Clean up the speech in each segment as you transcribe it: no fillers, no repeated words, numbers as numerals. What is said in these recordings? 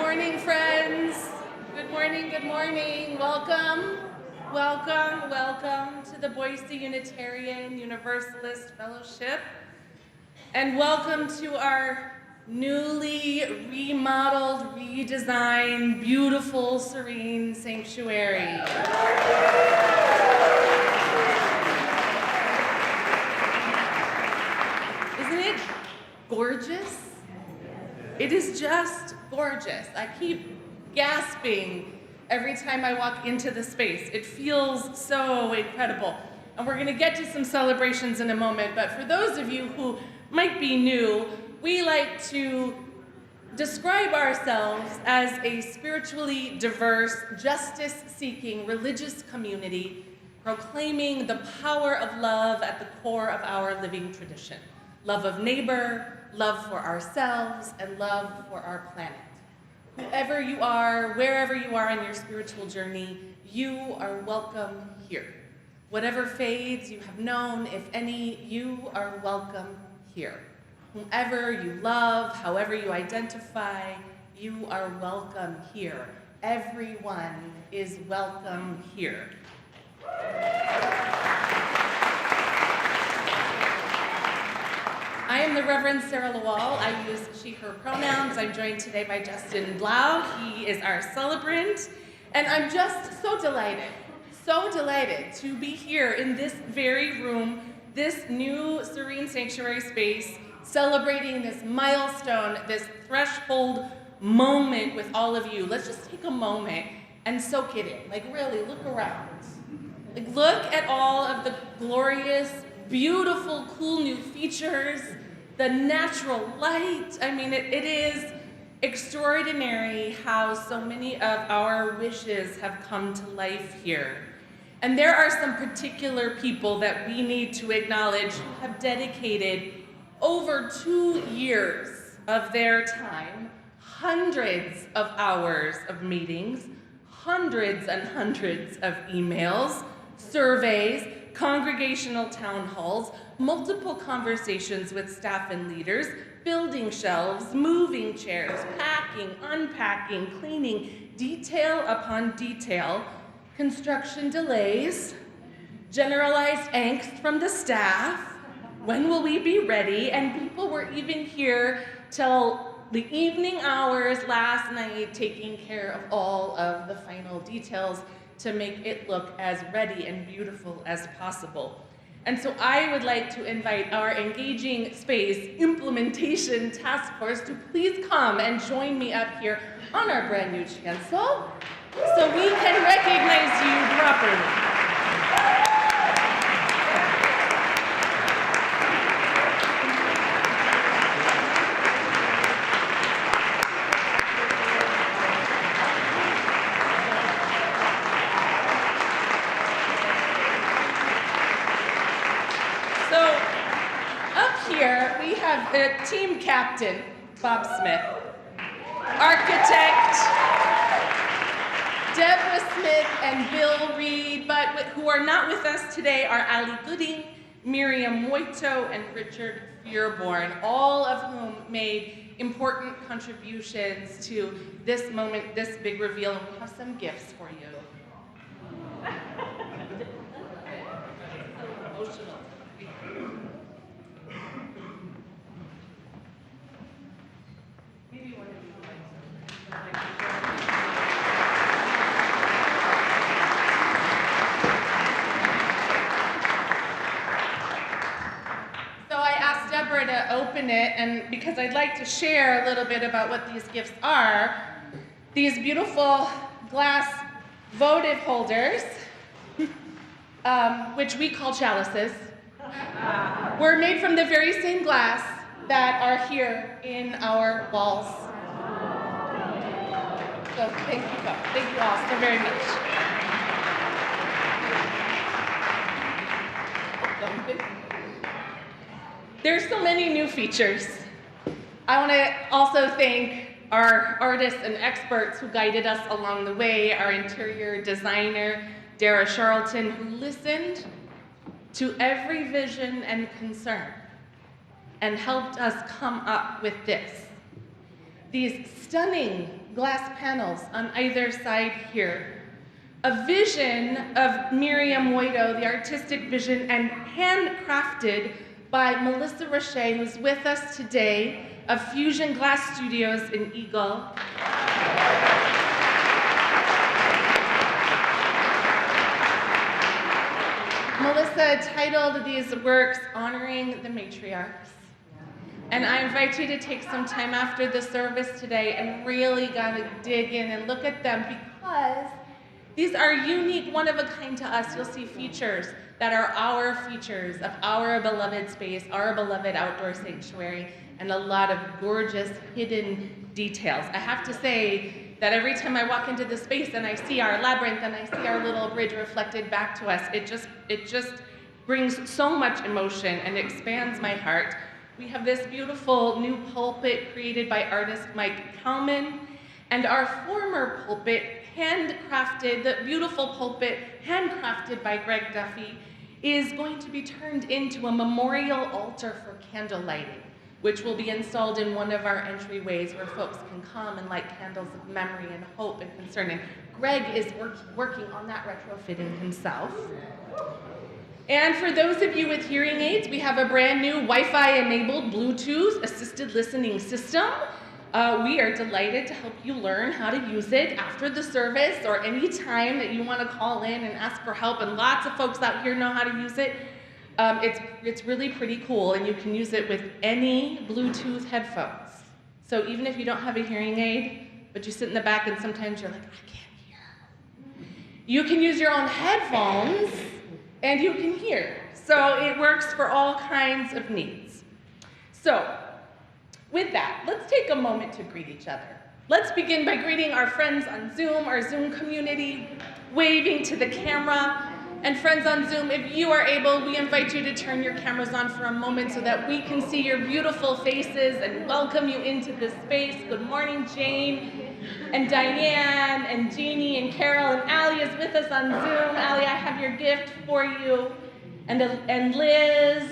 morning, friends. Good morning, good morning. Welcome, welcome, welcome to the Boise Unitarian Universalist Fellowship. And welcome to our newly remodeled, redesigned, beautiful, serene sanctuary. Isn't it gorgeous? It is just gorgeous. I keep gasping every time I walk into the space. It feels so incredible. And we're going to get to some celebrations in a moment, but for those of you who might be new, we like to describe ourselves as a spiritually diverse, justice-seeking religious community proclaiming the power of love at the core of our living tradition. Love of neighbor, love for ourselves, and love for our planet. Whoever you are, wherever you are in your spiritual journey, you are welcome here. Whatever faiths you have known, if any, you are welcome here. Whomever you love, however you identify, you are welcome here. Everyone is welcome here. I am the Reverend Sara LaWall. I use she, her pronouns. I'm joined today by Justin Blauch. He is our celebrant. And I'm just so delighted to be here in this very room, this new serene sanctuary space, celebrating this milestone, this threshold moment with all of you. Let's just take a moment and soak it in. Like really, look around. Like look at all of the glorious, beautiful, cool new features, the natural light. I mean, it is extraordinary how so many of our wishes have come to life here. And there are some particular people that we need to acknowledge who have dedicated over 2 years of their time, hundreds of hours of meetings, hundreds and hundreds of emails, surveys, congregational town halls, multiple conversations with staff and leaders, building shelves, moving chairs, packing, unpacking, cleaning, detail upon detail, construction delays, generalized angst from the staff, when will we be ready? And people were even here till the evening hours last night taking care of all of the final details to make it look as ready and beautiful as possible. And so I would like to invite our Engaging Space Implementation Task Force to please come and join me up here on our brand new chancel so we can recognize you properly. The team captain, Bob Smith. Architect, Deborah Smith and Bill Reed, but who are not with us today are Ali Gooding, Miriam Moito, and Richard Fearborn, all of whom made important contributions to this moment, this big reveal, and we have some gifts for you. Emotional. To open it, and because I'd like to share a little bit about what these gifts are. These beautiful glass votive holders, which we call chalices, were made from the very same glass that are here in our walls. So thank you all so very much. There's so many new features. I want to also thank our artists and experts who guided us along the way, our interior designer, Dara Charlton, who listened to every vision and concern and helped us come up with this. these stunning glass panels on either side here. A vision of Miriam Woido, the artistic vision, and handcrafted by Melissa Roche, who's with us today, of Fusion Glass Studios in Eagle. Melissa titled these works Honoring the Matriarchs. And I invite you to take some time after the service today and really gotta dig in and look at them, because these are unique, one of a kind to us. You'll see features that are our features of our beloved space, our beloved outdoor sanctuary, and a lot of gorgeous hidden details. I have to say that every time I walk into the space and I see our labyrinth and I see our little bridge reflected back to us, it just brings so much emotion and expands my heart. We have this beautiful new pulpit created by artist Mike Kalman, and our former pulpit, handcrafted, the beautiful pulpit, handcrafted by Greg Duffy, is going to be turned into a memorial altar for candle lighting, which will be installed in one of our entryways where folks can come and light candles of memory and hope and concern. And Greg is working on that retrofitting himself. And for those of you with hearing aids, we have a brand new Wi-Fi enabled Bluetooth assisted listening system. We are delighted to help you learn how to use it after the service or any time that you want to call in and ask for help. And lots of folks out here know how to use it. It's really pretty cool, and you can use it with any Bluetooth headphones. So even if you don't have a hearing aid, but you sit in the back and sometimes you're like, I can't hear, you can use your own headphones and you can hear. So it works for all kinds of needs. So with that, let's take a moment to greet each other. Let's begin by greeting our friends on Zoom, our Zoom community, waving to the camera. And friends on Zoom, if you are able, we invite you to turn your cameras on for a moment so that we can see your beautiful faces and welcome you into this space. Good morning, Jane and Diane and Jeannie and Carol, and Allie is with us on Zoom. Allie, I have your gift for you. And Liz,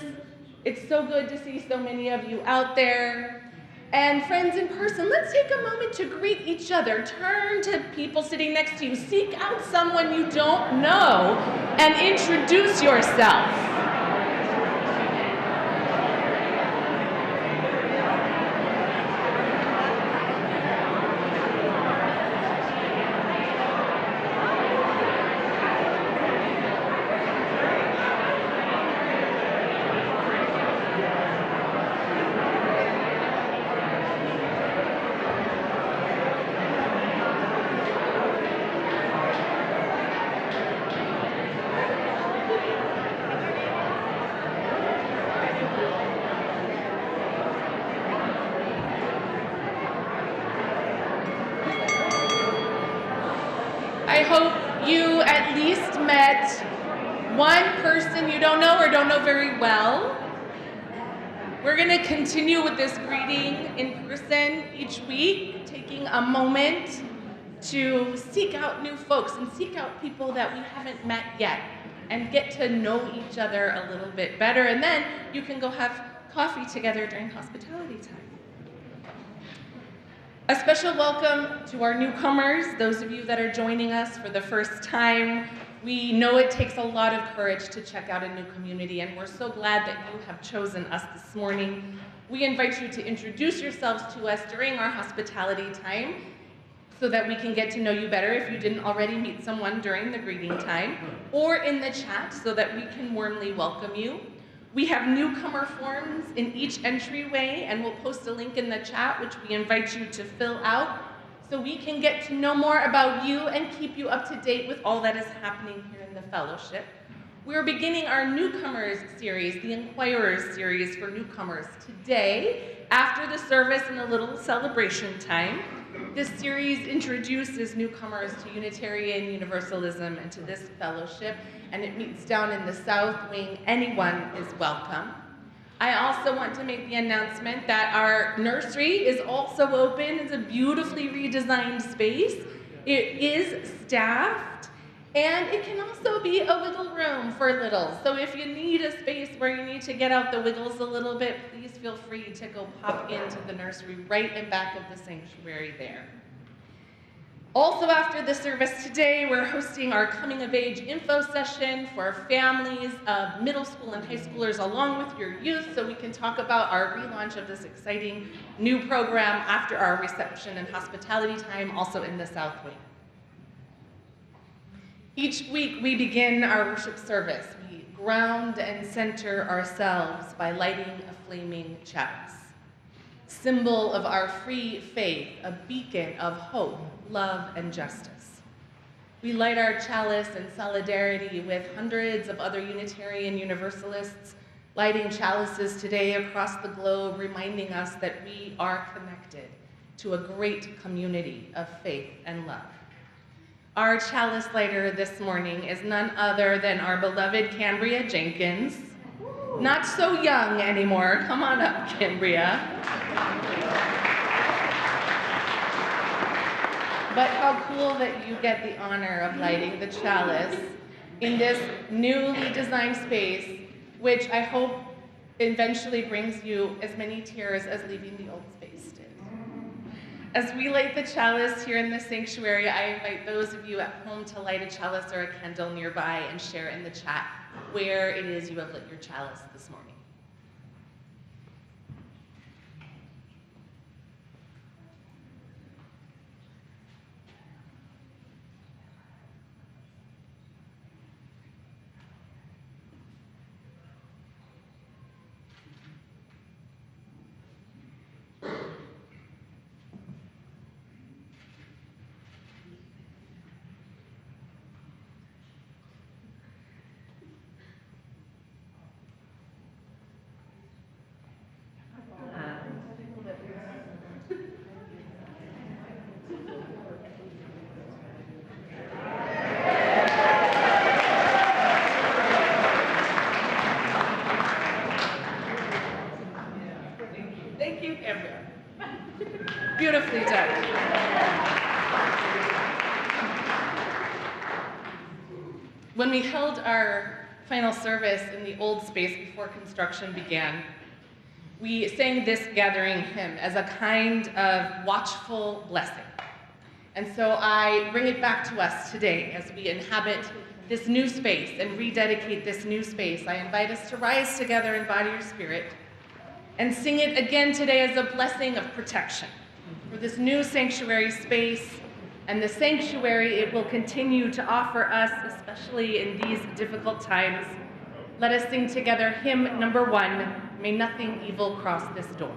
it's so good to see so many of you out there. And friends in person, let's take a moment to greet each other. Turn to people sitting next to you. Seek out someone you don't know and introduce yourself. I hope you at least met one person you don't know or don't know very well. We're going to continue with this greeting in person each week, taking a moment to seek out new folks and seek out people that we haven't met yet and get to know each other a little bit better. And then you can go have coffee together during hospitality time. A special welcome to our newcomers, those of you that are joining us for the first time. We know it takes a lot of courage to check out a new community, and we're so glad that you have chosen us this morning. We invite you to introduce yourselves to us during our hospitality time so that we can get to know you better if you didn't already meet someone during the greeting time, or in the chat so that we can warmly welcome you. We have newcomer forms in each entryway, and we'll post a link in the chat, which we invite you to fill out so we can get to know more about you and keep you up to date with all that is happening here in the fellowship. We're beginning our newcomers series, the Inquirers series for newcomers, today after the service and a little celebration time. This series introduces newcomers to Unitarian Universalism and to this fellowship, and it meets down in the South Wing. Anyone is welcome. I also want to make the announcement that our nursery is also open. It's a beautifully redesigned space. It is staffed, And it can also be a wiggle room for littles. So if you need a space where you need to get out the wiggles a little bit, please feel free to go pop into the nursery right in back of the sanctuary there. Also after the service today, we're hosting our coming of age info session for families of middle school and high schoolers along with your youth, so we can talk about our relaunch of this exciting new program after our reception and hospitality time, also in the South Wing. Each week we begin our worship service. We ground and center ourselves by lighting a flaming chalice, symbol of our free faith, a beacon of hope, love, and justice. We light our chalice in solidarity with hundreds of other Unitarian Universalists lighting chalices today across the globe, reminding us that we are connected to a great community of faith and love. Our chalice lighter this morning is none other than our beloved Cambria Jenkins. Not so young anymore. Come on up, Cambria. But how cool that you get the honor of lighting the chalice in this newly designed space, which I hope eventually brings you as many tears as leaving the old space did. As we light the chalice here in the sanctuary, I invite those of you at home to light a chalice or a candle nearby and share in the chat where it is you have lit your chalice this morning. Thank you, Cambria. Beautifully done. When we held our final service in the old space before construction began, we sang this gathering hymn as a kind of watchful blessing. And so I bring it back to us today as we inhabit this new space and rededicate this new space. I invite us to rise together in body or spirit and sing it again today as a blessing of protection for this new sanctuary space and the sanctuary it will continue to offer us, especially in these difficult times. Let us sing together hymn number 1, May Nothing Evil Cross This Door.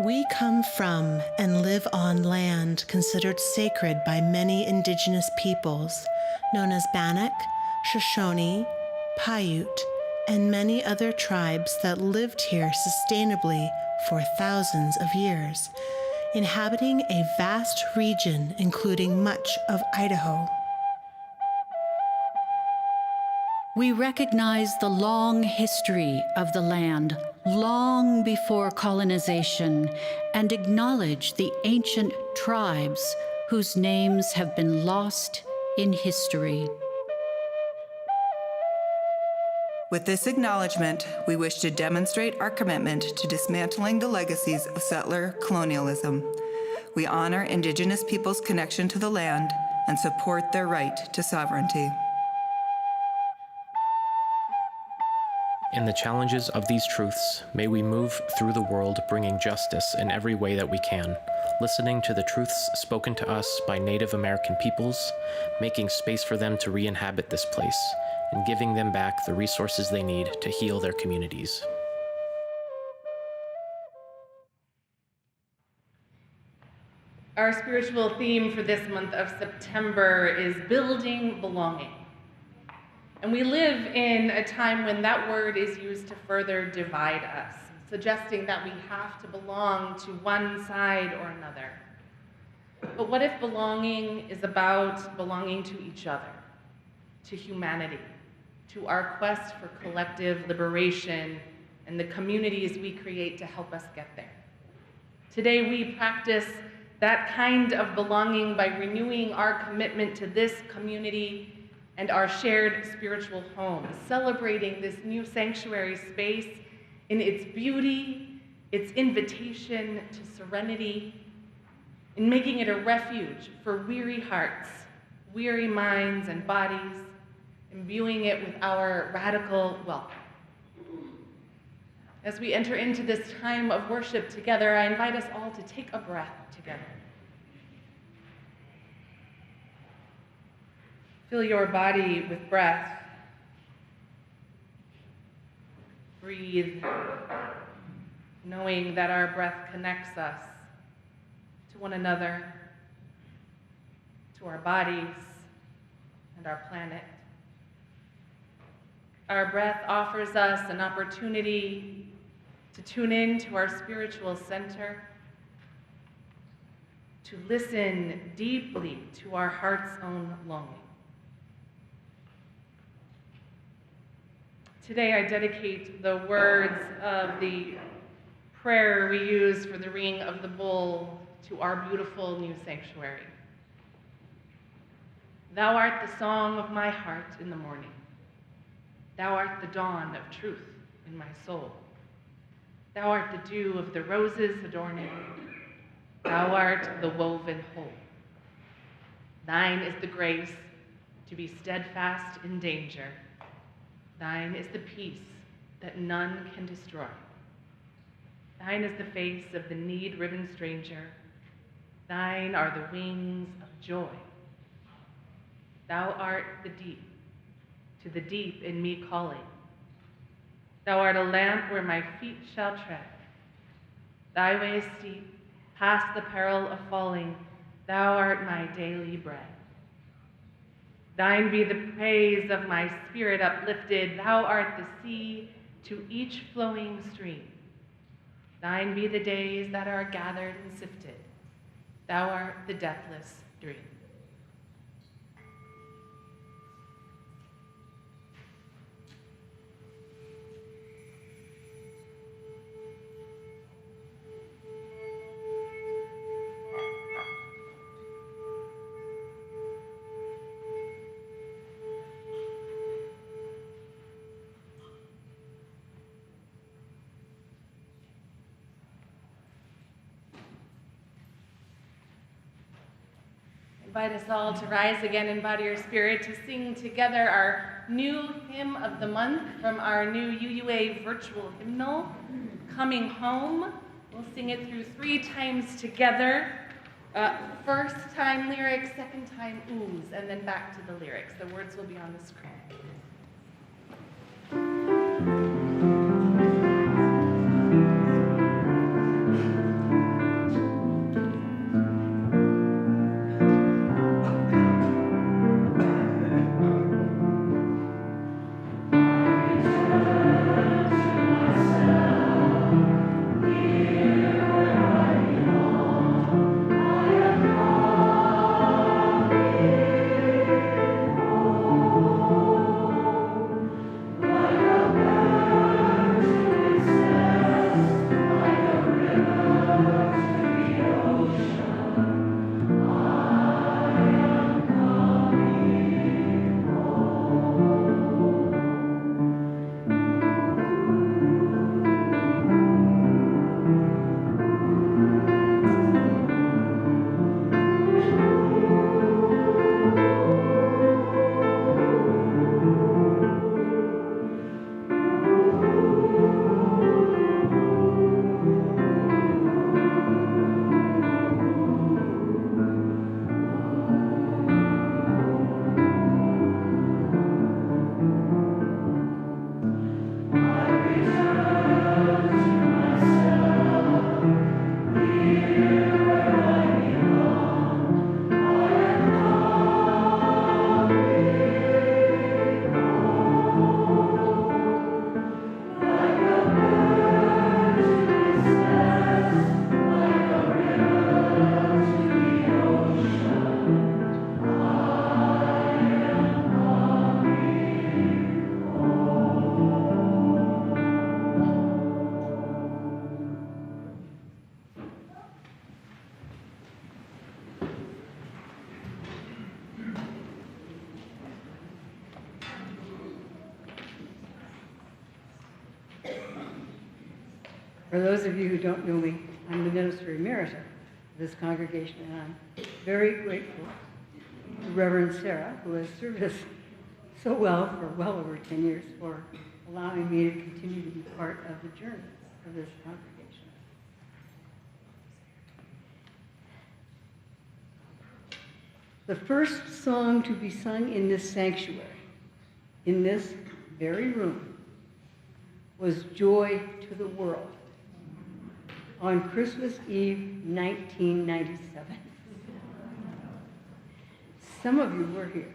We come from and live on land considered sacred by many indigenous peoples, known as Bannock, Shoshone, Paiute, and many other tribes that lived here sustainably for thousands of years, inhabiting a vast region including much of Idaho. We recognize the long history of the land, long before colonization, and acknowledge the ancient tribes whose names have been lost in history. With this acknowledgement, we wish to demonstrate our commitment to dismantling the legacies of settler colonialism. We honor Indigenous peoples' connection to the land and support their right to sovereignty. In the challenges of these truths, may we move through the world bringing justice in every way that we can, listening to the truths spoken to us by Native American peoples, making space for them to re-inhabit this place, and giving them back the resources they need to heal their communities. Our spiritual theme for this month of September is building belonging. And we live in a time when that word is used to further divide us, suggesting that we have to belong to one side or another. But what if belonging is about belonging to each other, to humanity, to our quest for collective liberation and the communities we create to help us get there? Today we practice that kind of belonging by renewing our commitment to this community and our shared spiritual home, celebrating this new sanctuary space in its beauty, its invitation to serenity, in making it a refuge for weary hearts, weary minds and bodies, imbuing it with our radical welcome. As we enter into this time of worship together, I invite us all to take a breath together. Fill your body with breath. Breathe, knowing that our breath connects us to one another, to our bodies, and our planet. Our breath offers us an opportunity to tune in to our spiritual center, to listen deeply to our heart's own longing. Today I dedicate the words of the prayer we use for the ringing of the bowl to our beautiful new sanctuary. Thou art the song of my heart in the morning. Thou art the dawn of truth in my soul. Thou art the dew of the roses adorning. Thou art the woven whole. Thine is the grace to be steadfast in danger. Thine is the peace that none can destroy. Thine is the face of the need-ridden stranger. Thine are the wings of joy. Thou art the deep, to the deep in me calling. Thou art a lamp where my feet shall tread. Thy way is steep, past the peril of falling. Thou art my daily bread. Thine be the praise of my spirit uplifted. Thou art the sea to each flowing stream. Thine be the days that are gathered and sifted. Thou art the deathless dream. Invite us all to rise again in body or spirit to sing together our new hymn of the month from our new UUA virtual hymnal, Coming Home. We'll sing it through 3 times together. First time lyrics, second time oohs, and then back to the lyrics. The words will be on the screen. For those of you who don't know me, I'm the minister emerita of this congregation, and I'm very grateful to Reverend Sara, who has served us so well for well over 10 years, for allowing me to continue to be part of the journey of this congregation. The first song to be sung in this sanctuary, in this very room, was Joy to the World on Christmas Eve, 1997. Some of you were here.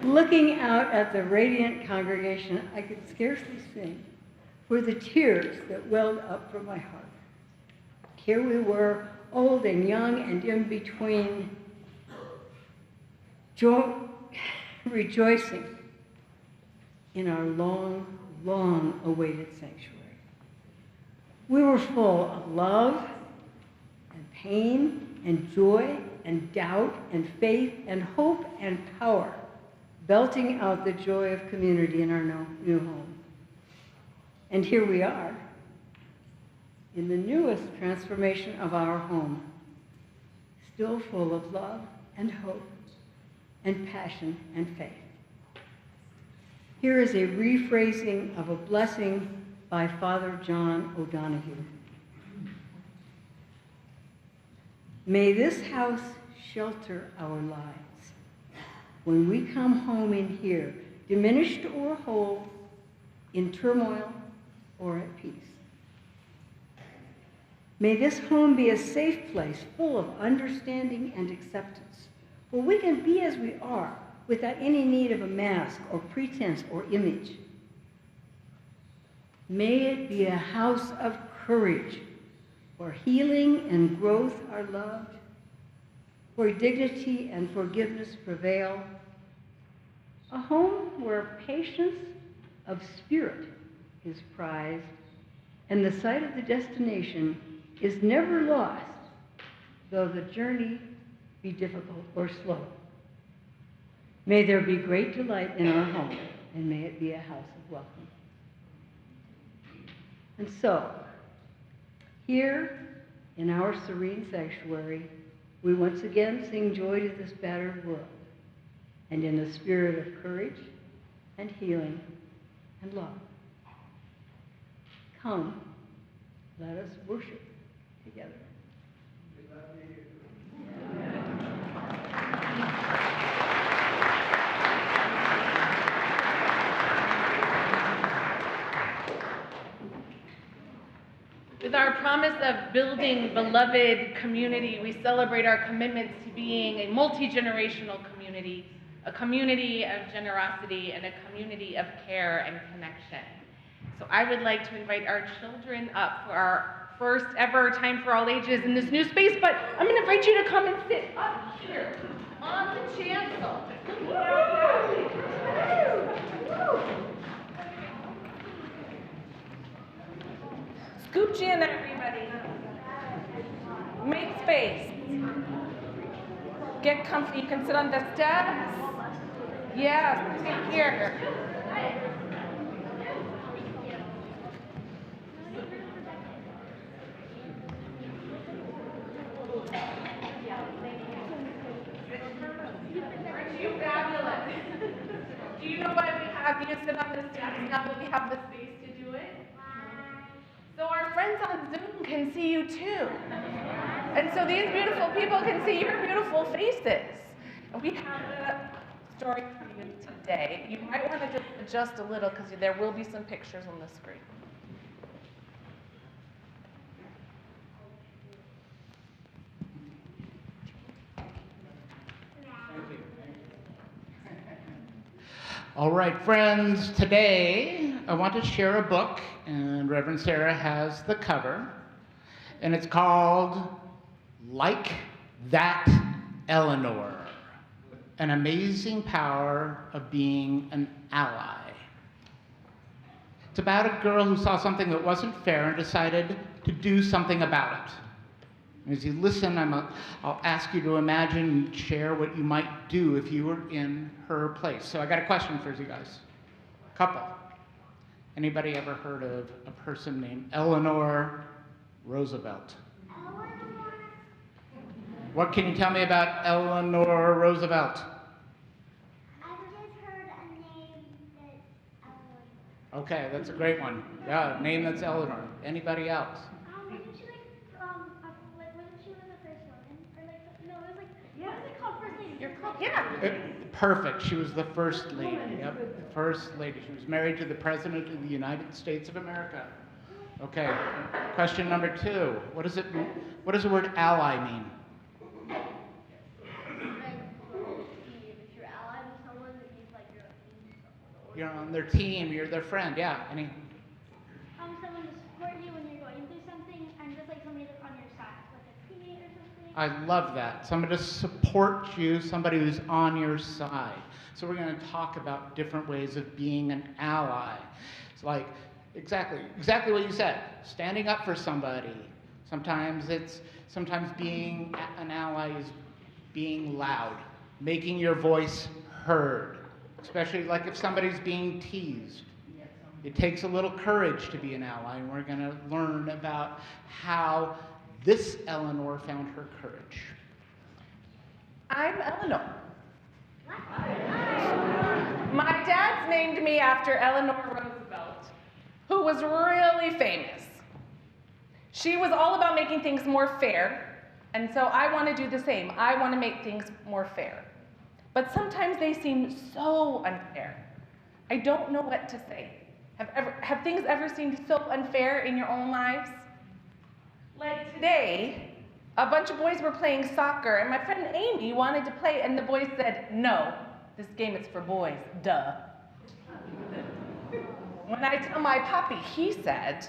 Looking out at the radiant congregation, I could scarcely sing for the tears that welled up from my heart. Here we were, old and young and in between, rejoicing in our long, long awaited sanctuary. We were full of love and pain and joy and doubt and faith and hope and power, belting out the joy of community in our new home. And here we are, in the newest transformation of our home, still full of love and hope and passion and faith. Here is a rephrasing of a blessing by Father John O'Donoghue. May this house shelter our lives when we come home in here, diminished or whole, in turmoil or at peace. May this home be a safe place full of understanding and acceptance, where we can be as we are without any need of a mask or pretense or image. May it be a house of courage, where healing and growth are loved, where dignity and forgiveness prevail, a home where patience of spirit is prized, and the sight of the destination is never lost, though the journey be difficult or slow. May there be great delight in our home, and may it be a house of welcome. And so, here in our serene sanctuary, we once again sing joy to this battered world, and in a spirit of courage and healing and love. Come, let us worship together. With our promise of building beloved community, we celebrate our commitments to being a multi-generational community, a community of generosity, and a community of care and connection. So I would like to invite our children up for our first ever Time for All Ages in this new space, but I'm going to invite you to come and sit up here on the chancel. Scooch in, everybody. Make space. Get comfy. You can sit on the steps. Yeah, sit here. Aren't you fabulous? Do you know why we have you sit on the steps now that we have the space to do it? So our friends on Zoom can see you too. And so these beautiful people can see your beautiful faces. And we have a story for you today. You might want to just adjust a little because there will be some pictures on the screen. All right, friends, today I want to share a book, and Reverend Sara has the cover, and it's called Like That Eleanor, An Amazing Power of Being an Ally. It's about a girl who saw something that wasn't fair and decided to do something about it. As you listen, I'll ask you to imagine and share what you might do if you were in her place. So I got a question for you guys. Couple. Anybody ever heard of a person named Eleanor Roosevelt? What can you tell me about Eleanor Roosevelt? I've just heard a name that's Eleanor. Okay, that's a great one. Yeah, name that's Eleanor. Anybody else? Wasn't she wasn't she the first woman? Or no, it was what is it called? First lady. You're called. Yeah. Perfect. She was the first lady. Yep, the first lady. She was married to the President of the United States of America. Okay. Question number 2. What does the word ally mean? If you're allied with someone, that means you're You're on their team. You're their friend. Yeah. someone to support you when you're going through something, and just somebody that's on your side, like a teammate or something. I love that. Somebody to support you, somebody who's on your side. So we're going to talk about different ways of being an ally. It's like exactly what you said. Standing up for somebody. Sometimes being an ally is being loud, making your voice heard. Especially if somebody's being teased. It takes a little courage to be an ally, and we're going to learn about how this Eleanor found her courage. I'm Eleanor. My dad's named me after Eleanor Roosevelt, who was really famous. She was all about making things more fair, and so I want to do the same. I want to make things more fair. But sometimes they seem so unfair. I don't know what to say. Have things ever seemed so unfair in your own lives? Like today, a bunch of boys were playing soccer, and my friend Amy wanted to play, and the boys said, "No, this game is for boys, duh." When I tell my poppy, he said,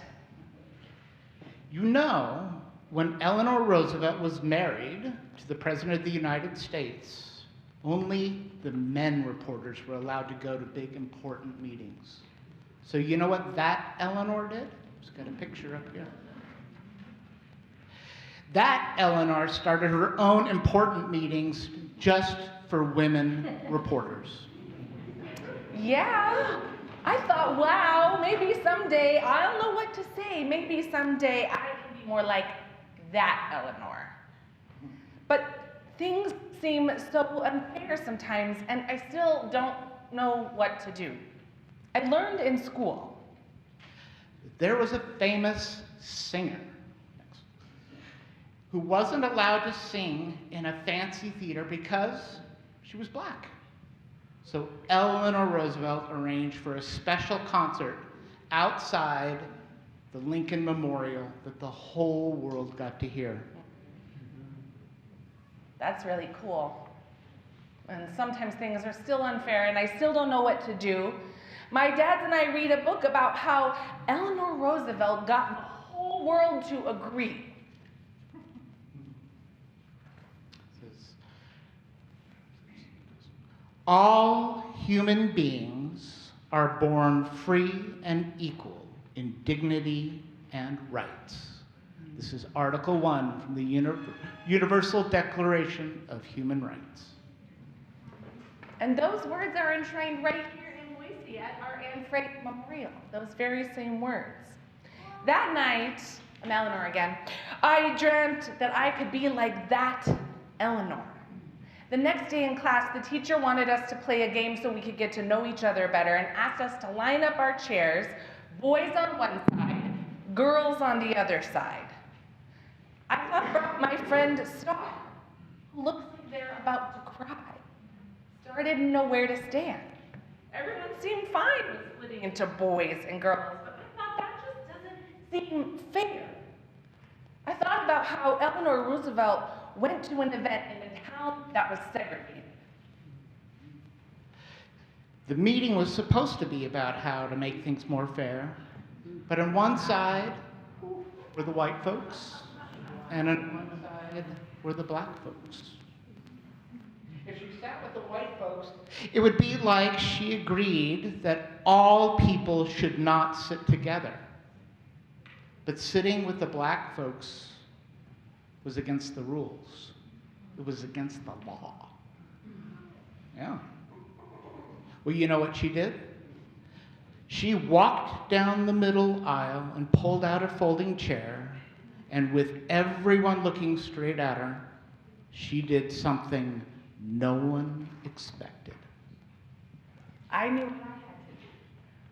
When Eleanor Roosevelt was married to the President of the United States, only the men reporters were allowed to go to big, important meetings. So you know what that Eleanor did? Just got a picture up here. That Eleanor started her own important meetings just for women reporters. "Yeah." I thought, wow, maybe someday I'll know what to say. Maybe someday I can be more like that Eleanor. But things seem so unfair sometimes, and I still don't know what to do. I learned in school. There was a famous singer who wasn't allowed to sing in a fancy theater because she was black. So Eleanor Roosevelt arranged for a special concert outside the Lincoln Memorial that the whole world got to hear. That's really cool. And sometimes things are still unfair, and I still don't know what to do. My dad and I read a book about how Eleanor Roosevelt got the whole world to agree. All human beings are born free and equal in dignity and rights. This is Article 1 from the Universal Declaration of Human Rights. And those words are enshrined right here in Boise at our Anne Frank Memorial, those very same words. That night, I'm Eleanor again, I dreamt that I could be like that Eleanor. The next day in class, the teacher wanted us to play a game so we could get to know each other better and asked us to line up our chairs, boys on one side, girls on the other side. I thought about my friend Star, who looks like they're about to cry. Star didn't know where to stand. Everyone seemed fine with splitting into boys and girls, but I thought that just doesn't seem fair. I thought about how Eleanor Roosevelt went to an event in a town that was segregated. The meeting was supposed to be about how to make things more fair, but on one side were the white folks, and on one side were the black folks. If she sat with the white folks, it would be like she agreed that all people should not sit together. But sitting with the black folks was against the rules. It was against the law. Yeah. Well, you know what she did? She walked down the middle aisle and pulled out a folding chair, and with everyone looking straight at her, she did something no one expected. I knew what I had to do.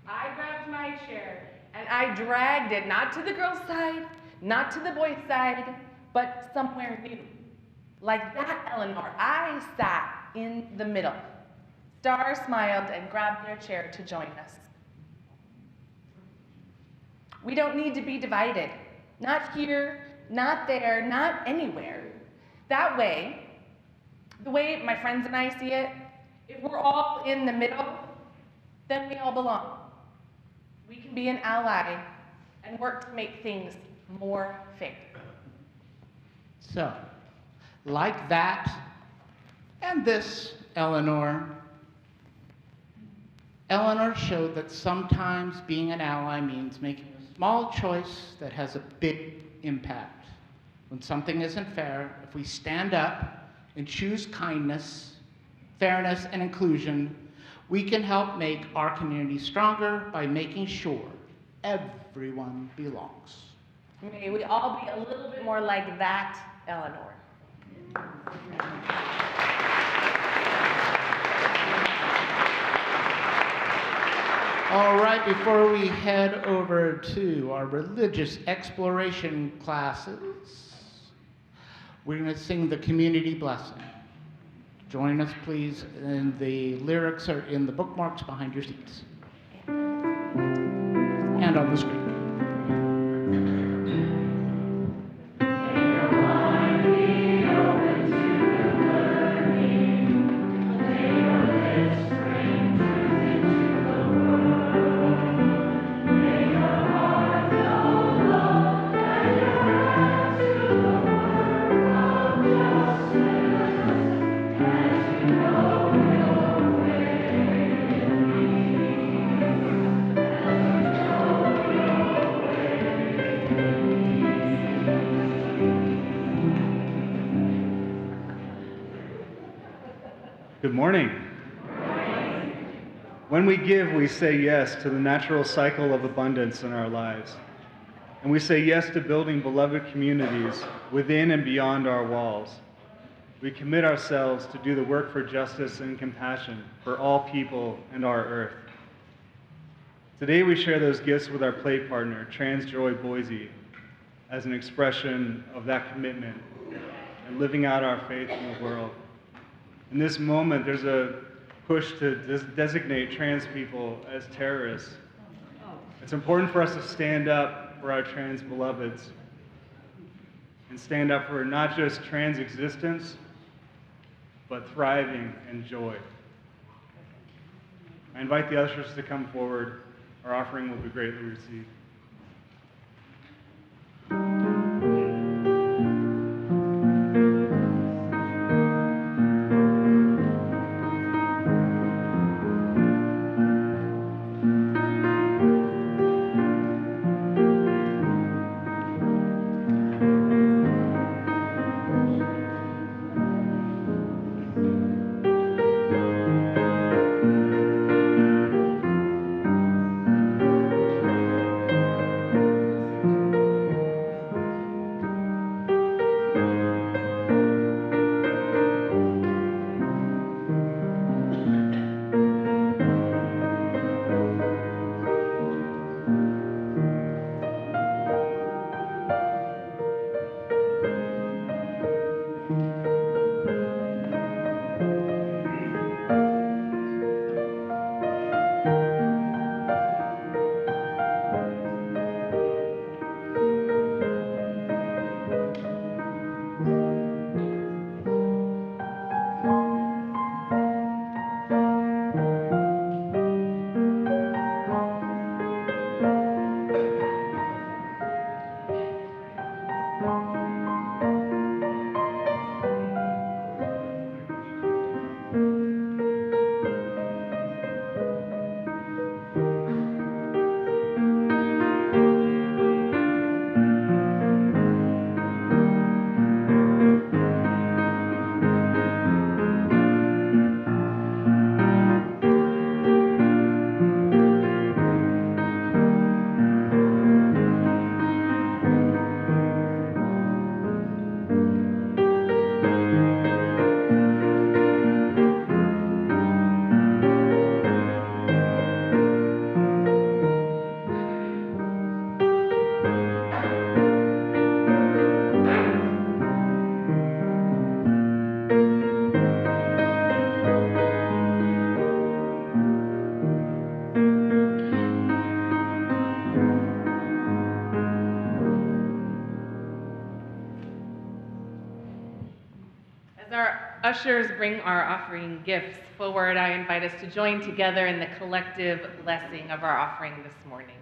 I grabbed my chair and I dragged it not to the girls' side, not to the boys' side, but somewhere new. Like that, Eleanor, I sat in the middle. Star smiled and grabbed their chair to join us. We don't need to be divided. Not here, not there, not anywhere. That way, the way my friends and I see it, if we're all in the middle, then we all belong. We can be an ally and work to make things more fair. So, like that and this, Eleanor showed that sometimes being an ally means making a small choice that has a big impact. When something isn't fair, if we stand up and choose kindness, fairness, and inclusion, we can help make our community stronger by making sure everyone belongs. May we all be a little bit more like that, Eleanor. All right, before we head over to our religious exploration classes, we're going to sing the community blessing. Join us, please, and the lyrics are in the bookmarks behind your seats and on the screen. Good morning. When we give, we say yes to the natural cycle of abundance in our lives. And we say yes to building beloved communities within and beyond our walls. We commit ourselves to do the work for justice and compassion for all people and our earth. Today we share those gifts with our play partner, TransJoy Boise, as an expression of that commitment and living out our faith in the world. In this moment, there's a push to designate trans people as terrorists. It's important for us to stand up for our trans beloveds and stand up for not just trans existence, but thriving and joy. I invite the ushers to come forward. Our offering will be greatly received. ushers bring our offering gifts forward, I invite us to join together in the collective blessing of our offering this morning.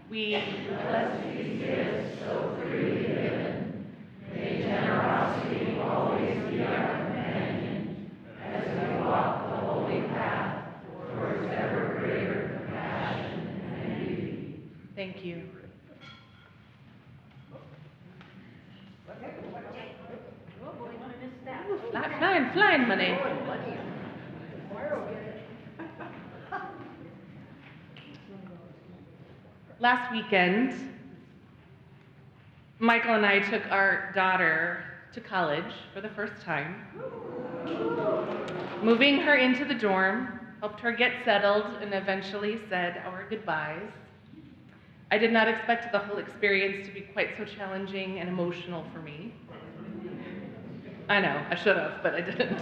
We bless these gifts so freely given. May generosity always be our companion as we walk the holy path towards ever greater compassion and beauty. Thank you. Flying money. Last weekend, Michael and I took our daughter to college for the first time. Moving her into the dorm, helped her get settled, and eventually said our goodbyes. I did not expect the whole experience to be quite so challenging and emotional for me. I know, I should have, but I didn't.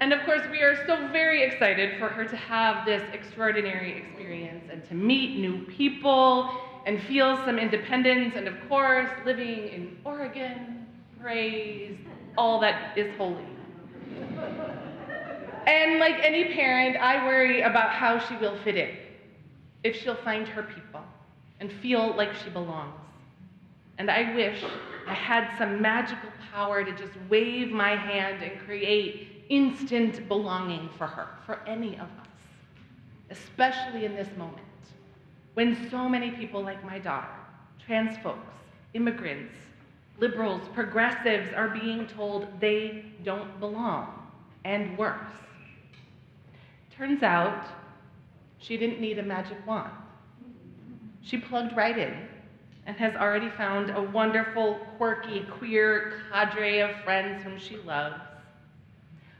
And of course, we are so very excited for her to have this extraordinary experience and to meet new people and feel some independence, and of course, living in Oregon, praise all that is holy. And like any parent, I worry about how she will fit in, if she'll find her people and feel like she belongs. And I wish I had some magical power to just wave my hand and create instant belonging for her, for any of us, especially in this moment, when so many people like my daughter, trans folks, immigrants, liberals, progressives are being told they don't belong, and worse. Turns out, she didn't need a magic wand. She plugged right in and has already found a wonderful, quirky, queer cadre of friends whom she loves.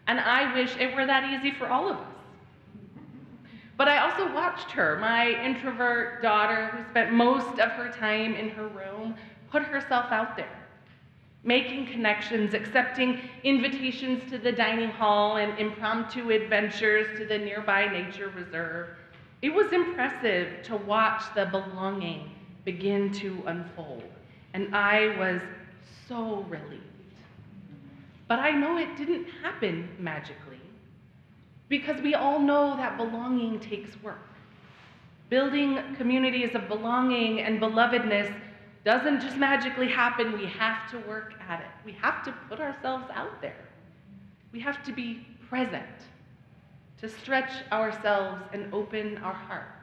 And I wish it were that easy for all of us. But I also watched her, my introvert daughter who spent most of her time in her room, put herself out there, making connections, accepting invitations to the dining hall and impromptu adventures to the nearby nature reserve. It was impressive to watch the belonging begin to unfold, and I was so relieved. But I know it didn't happen magically, because we all know that belonging takes work. Building communities of belonging and belovedness doesn't just magically happen. We have to work at it. We have to put ourselves out there. We have to be present, to stretch ourselves and open our hearts.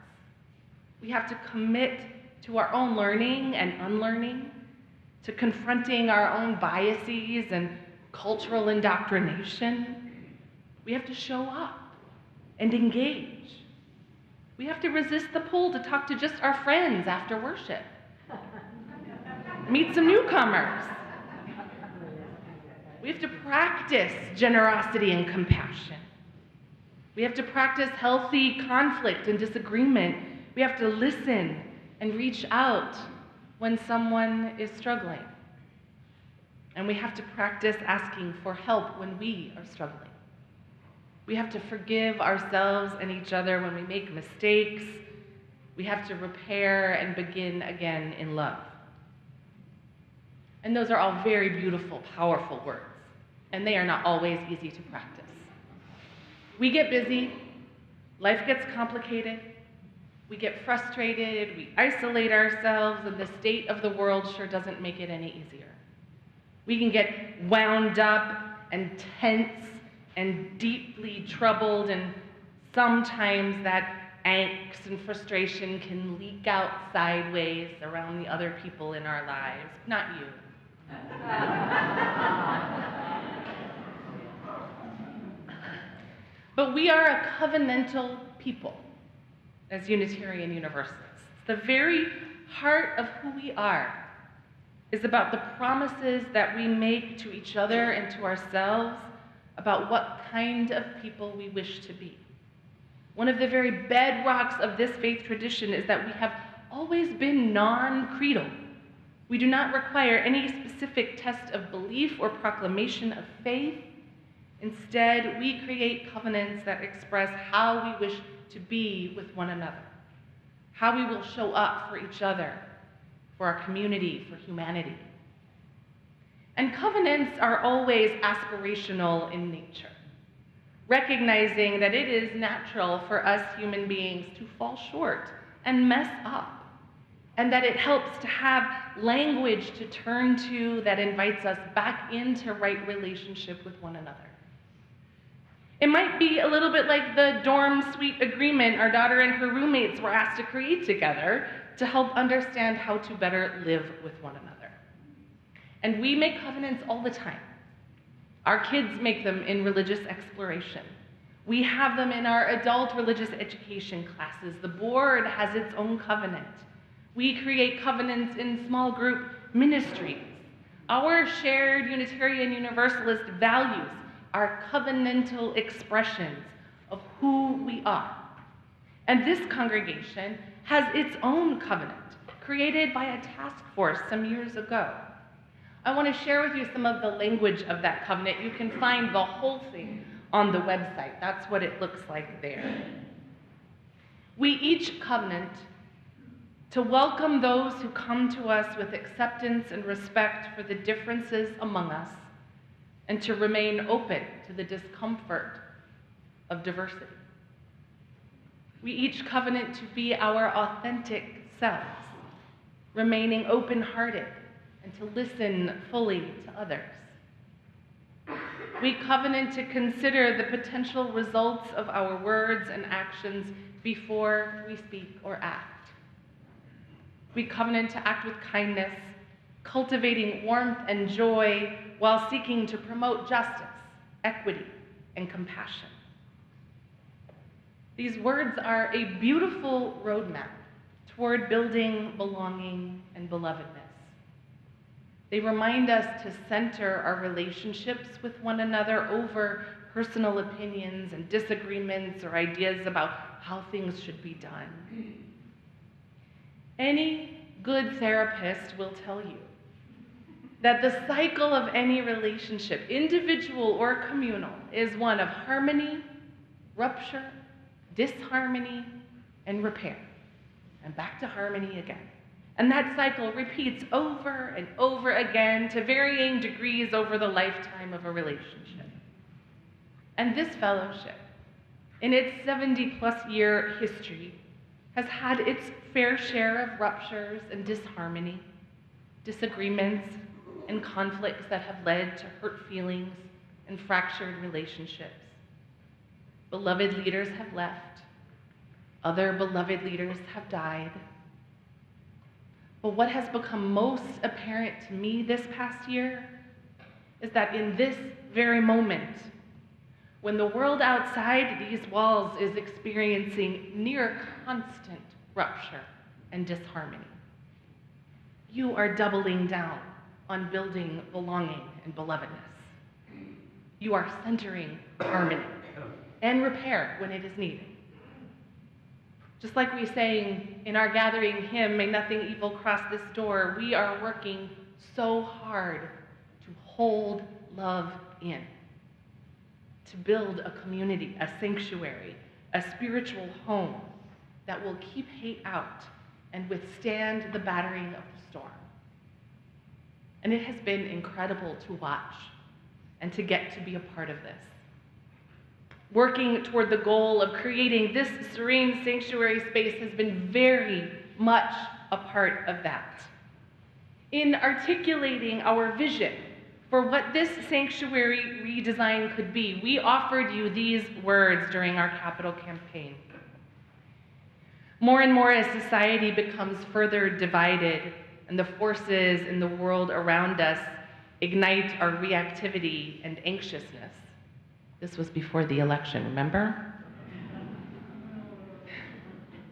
We have to commit to our own learning and unlearning, to confronting our own biases and cultural indoctrination. We have to show up and engage. We have to resist the pull to talk to just our friends after worship. Meet some newcomers. We have to practice generosity and compassion. We have to practice healthy conflict and disagreement. We have to listen and reach out when someone is struggling. And we have to practice asking for help when we are struggling. We have to forgive ourselves and each other when we make mistakes. We have to repair and begin again in love. And those are all very beautiful, powerful words, and they are not always easy to practice. We get busy, life gets complicated, we get frustrated, we isolate ourselves, and the state of the world sure doesn't make it any easier. We can get wound up and tense and deeply troubled, and sometimes that angst and frustration can leak out sideways around the other people in our lives. Not you. But we are a covenantal people as Unitarian Universalists. The very heart of who we are is about the promises that we make to each other and to ourselves about what kind of people we wish to be. One of the very bedrocks of this faith tradition is that we have always been non-creedal. We do not require any specific test of belief or proclamation of faith. Instead, we create covenants that express how we wish to be with one another, how we will show up for each other, for our community, for humanity. And covenants are always aspirational in nature, recognizing that it is natural for us human beings to fall short and mess up, and that it helps to have language to turn to that invites us back into right relationship with one another. It might be a little bit like the dorm suite agreement our daughter and her roommates were asked to create together to help understand how to better live with one another. And we make covenants all the time. Our kids make them in religious exploration. We have them in our adult religious education classes. The board has its own covenant. We create covenants in small group ministries. Our shared Unitarian Universalist values are covenantal expressions of who we are. And this congregation has its own covenant, created by a task force some years ago. I want to share with you some of the language of that covenant. You can find the whole thing on the website. That's what it looks like there. We each covenant to welcome those who come to us with acceptance and respect for the differences among us, and to remain open to the discomfort of diversity. We each covenant to be our authentic selves, remaining open-hearted and to listen fully to others. We covenant to consider the potential results of our words and actions before we speak or act. We covenant to act with kindness, cultivating warmth and joy while seeking to promote justice, equity, and compassion. These words are a beautiful roadmap toward building belonging and belovedness. They remind us to center our relationships with one another over personal opinions and disagreements or ideas about how things should be done. Any good therapist will tell you that the cycle of any relationship, individual or communal, is one of harmony, rupture, disharmony, and repair, and back to harmony again. And that cycle repeats over and over again to varying degrees over the lifetime of a relationship. And this fellowship, in its 70-plus year history, has had its fair share of ruptures and disharmony, disagreements, and conflicts that have led to hurt feelings and fractured relationships. Beloved leaders have left. Other beloved leaders have died. But what has become most apparent to me this past year is that in this very moment, when the world outside these walls is experiencing near constant rupture and disharmony, you are doubling down on building belonging and belovedness. You are centering harmony and repair when it is needed. Just like we sang in our gathering hymn, "May nothing evil cross this door," we are working so hard to hold love in, to build a community, a sanctuary, a spiritual home that will keep hate out and withstand the battering of the storm. And it has been incredible to watch and to get to be a part of this. Working toward the goal of creating this serene sanctuary space has been very much a part of that. In articulating our vision for what this sanctuary redesign could be, we offered you these words during our capital campaign. More and more as society becomes further divided and the forces in the world around us ignite our reactivity and anxiousness. This was before the election, remember?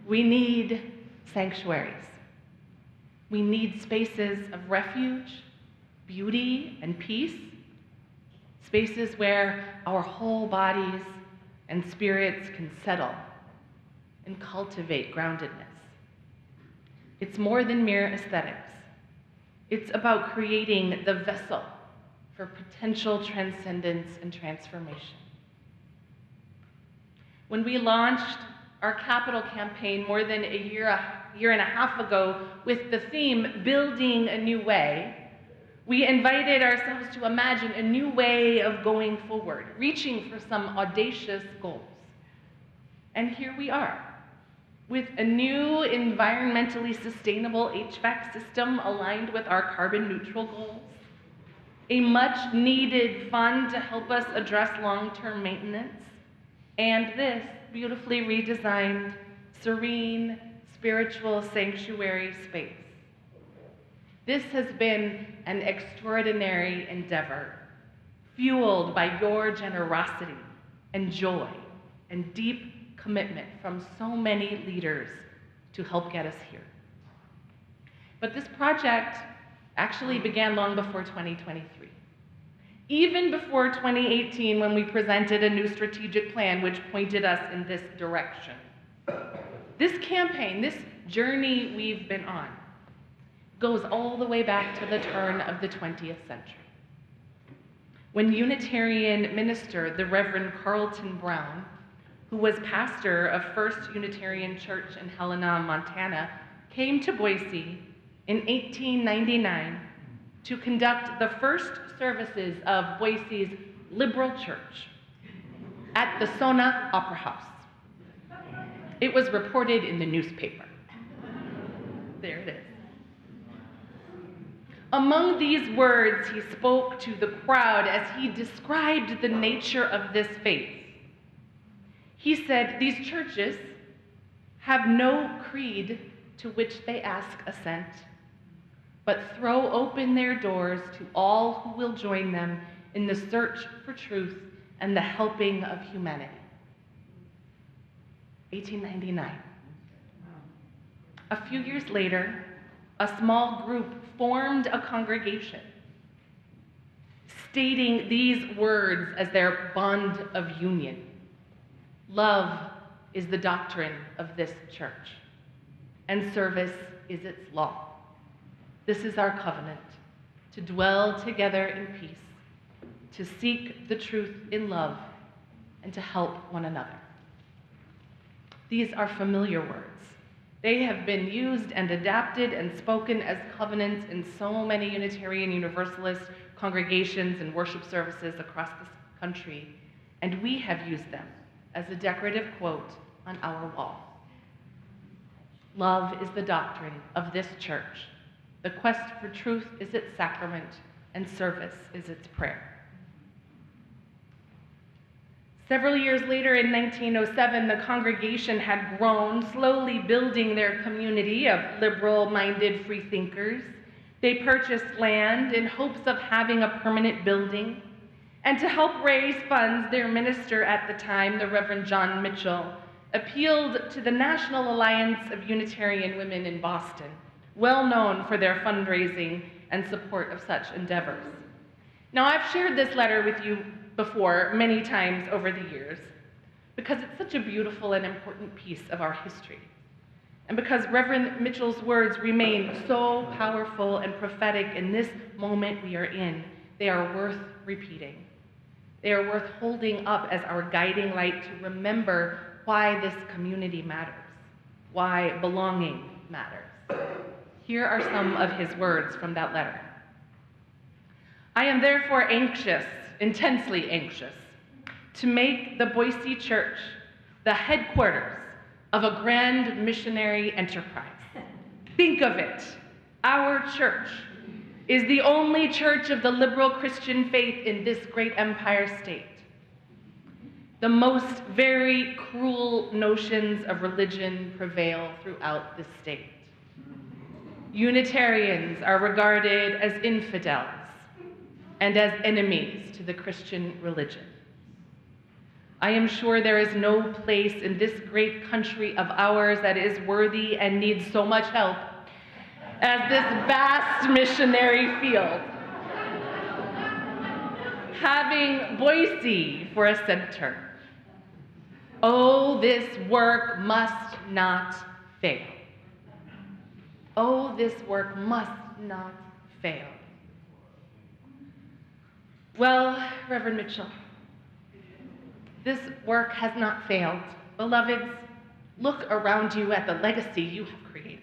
We need sanctuaries. We need spaces of refuge, beauty, and peace, spaces where our whole bodies and spirits can settle and cultivate groundedness. It's more than mere aesthetics. It's about creating the vessel for potential transcendence and transformation. When we launched our capital campaign more than a year and a half ago with the theme, Building a New Way, We invited ourselves to imagine a new way of going forward, reaching for some audacious goals. And here we are, with a new environmentally sustainable HVAC system aligned with our carbon neutral goals, a much needed fund to help us address long-term maintenance, and this beautifully redesigned, serene, spiritual sanctuary space. This has been an extraordinary endeavor, fueled by your generosity and joy and deep commitment from so many leaders to help get us here. But this project actually began long before 2023. Even before 2018, when we presented a new strategic plan which pointed us in this direction. This campaign, this journey we've been on, goes all the way back to the turn of the 20th century, when Unitarian minister, the Reverend Carlton Brown, who was pastor of First Unitarian Church in Helena, Montana, came to Boise in 1899 to conduct the first services of Boise's liberal church at the Sona Opera House. It was reported in the newspaper. There it is. Among these words, he spoke to the crowd as he described the nature of this faith. He said, "These churches have no creed to which they ask assent, but throw open their doors to all who will join them in the search for truth and the helping of humanity." 1899. A few years later, a small group formed a congregation, stating these words as their bond of union. Love is the doctrine of this church, and service is its law. This is our covenant, to dwell together in peace, to seek the truth in love, and to help one another. These are familiar words. They have been used and adapted and spoken as covenants in so many Unitarian Universalist congregations and worship services across this country, and we have used them as a decorative quote on our wall. Love is the doctrine of this church. The quest for truth is its sacrament, and service is its prayer. Several years later, in 1907, the congregation had grown, slowly building their community of liberal-minded freethinkers. They purchased land in hopes of having a permanent building. And to help raise funds, their minister at the time, the Reverend John Mitchell, appealed to the National Alliance of Unitarian Women in Boston, well known for their fundraising and support of such endeavors. Now, I've shared this letter with you before many times over the years because it's such a beautiful and important piece of our history. And because Reverend Mitchell's words remain so powerful and prophetic in this moment we are in, they are worth repeating. They are worth holding up as our guiding light to remember why this community matters, why belonging matters. Here are some of his words from that letter. "I am therefore anxious, intensely anxious, to make the Boise Church the headquarters of a grand missionary enterprise. Think of it. Our church is the only church of the liberal Christian faith in this great empire state. The most very cruel notions of religion prevail throughout the state. Unitarians are regarded as infidels and as enemies to the Christian religion. I am sure there is no place in this great country of ours that is worthy and needs so much help as this vast missionary field, having Boise for a center. Oh, this work must not fail. Oh, this work must not fail." Well, Reverend Mitchell, this work has not failed. Beloveds, look around you at the legacy you have created.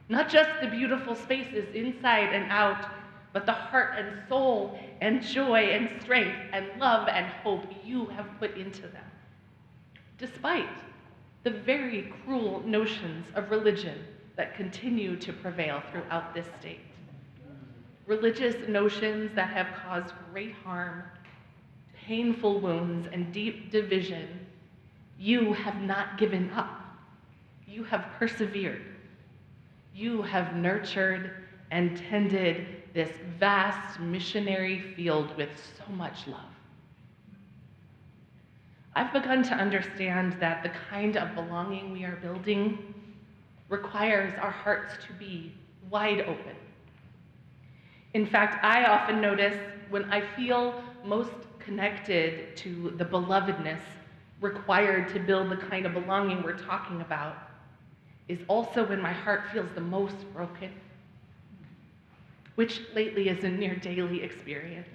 Not just the beautiful spaces inside and out, but the heart and soul and joy and strength and love and hope you have put into them, despite the very cruel notions of religion that continue to prevail throughout this state. Religious notions that have caused great harm, painful wounds, and deep division. You have not given up. You have persevered. You have nurtured and tended this vast missionary field with so much love. I've begun to understand that the kind of belonging we are building requires our hearts to be wide open. In fact, I often notice when I feel most connected to the belovedness required to build the kind of belonging we're talking about is also when my heart feels the most broken, which lately is a near daily experience.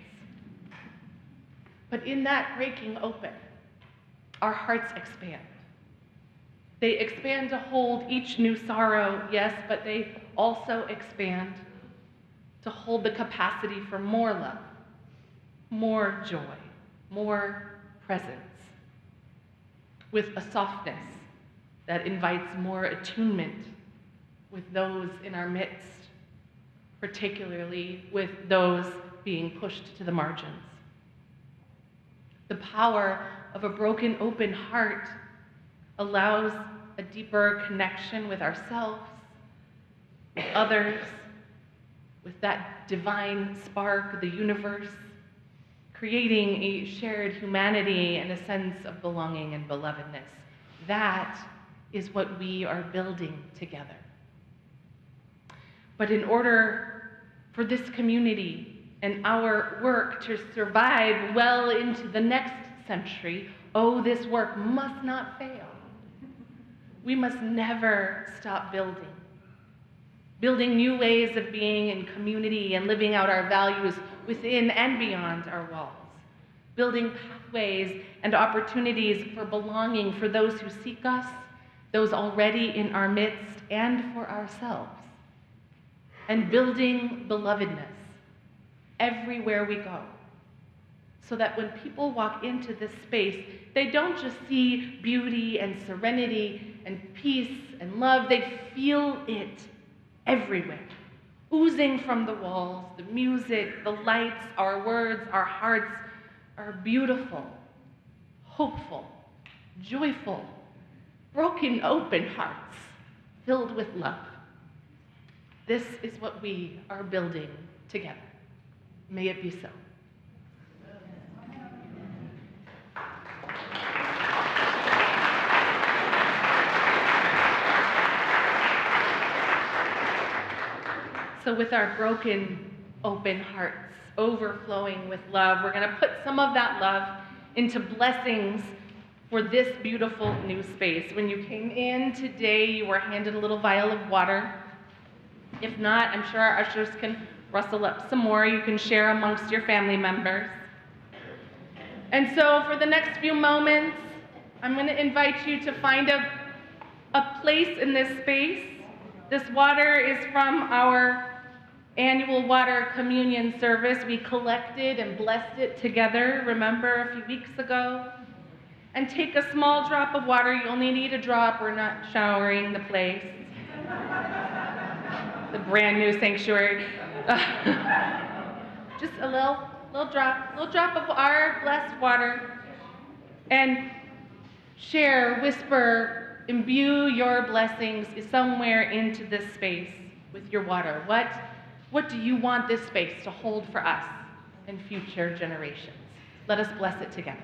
But in that breaking open, our hearts expand. They expand to hold each new sorrow, yes, but they also expand to hold the capacity for more love, more joy, more presence, with a softness that invites more attunement with those in our midst, particularly with those being pushed to the margins. The power of a broken, open heart allows a deeper connection with ourselves, with others, with that divine spark of the universe, creating a shared humanity and a sense of belonging and belovedness. That is what we are building together. But in order for this community and our work to survive well into the next century, oh, this work must not fail. We must never stop building new ways of being in community and living out our values within and beyond our walls, building pathways and opportunities for belonging for those who seek us, those already in our midst, and for ourselves, and building belovedness everywhere we go, so that when people walk into this space, they don't just see beauty and serenity and peace and love, they feel it everywhere, oozing from the walls, the music, the lights, our words, our hearts are beautiful, hopeful, joyful, broken open hearts filled with love. This is what we are building together. May it be so. So with our broken, open hearts overflowing with love, we're going to put some of that love into blessings for this beautiful new space. When you came in today, you were handed a little vial of water. If not, I'm sure our ushers can rustle up some more. You can share amongst your family members. And so for the next few moments, I'm going to invite you to find a place in this space. This water is from our annual water communion service. We collected and blessed it together, remember, a few weeks ago. And take a small drop of water. You only need a drop. We're not showering the place. The brand new sanctuary. Just a little drop of our blessed water. And share, whisper, imbue your blessings somewhere into this space with your water. What do you want this space to hold for us and future generations? Let us bless it together.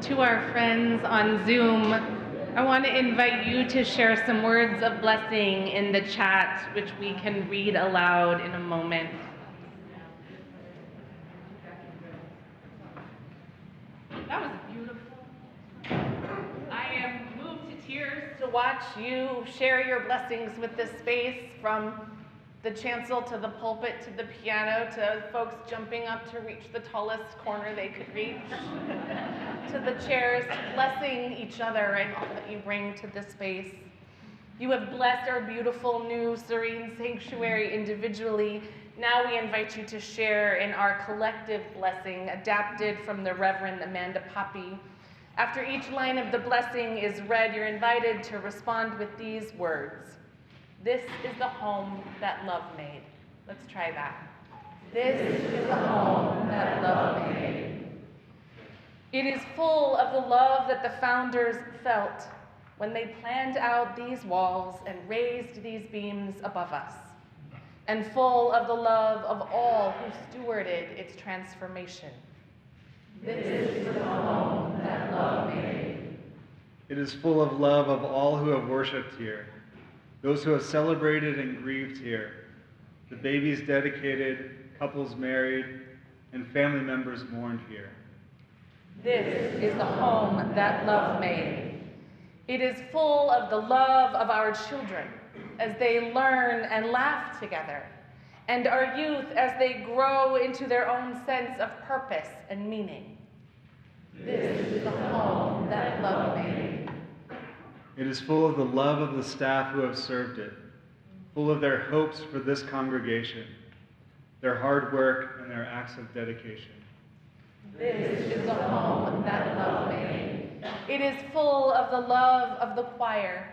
To our friends on Zoom, I want to invite you to share some words of blessing in the chat, which we can read aloud in a moment. That was beautiful. I am moved to tears to watch you share your blessings with this space, from the chancel to the pulpit to the piano to folks jumping up to reach the tallest corner they could reach, to the chairs, to blessing each other and all that you bring to this space. You have blessed our beautiful new serene sanctuary individually. Now we invite you to share in our collective blessing, adapted from the Reverend Amanda Poppy. After each line of the blessing is read, you're invited to respond with these words. This is the home that love made. Let's try that. This is the home that love made. It is full of the love that the founders felt when they planned out these walls and raised these beams above us, and full of the love of all who stewarded its transformation. This is the home that love made. It is full of love of all who have worshiped here, those who have celebrated and grieved here, the babies dedicated, couples married, and family members mourned here. This is the home that love made. It is full of the love of our children as they learn and laugh together, and our youth as they grow into their own sense of purpose and meaning. This is the home that love made. It is full of the love of the staff who have served it, full of their hopes for this congregation, their hard work and their acts of dedication. This is the home that love made. It is full of the love of the choir,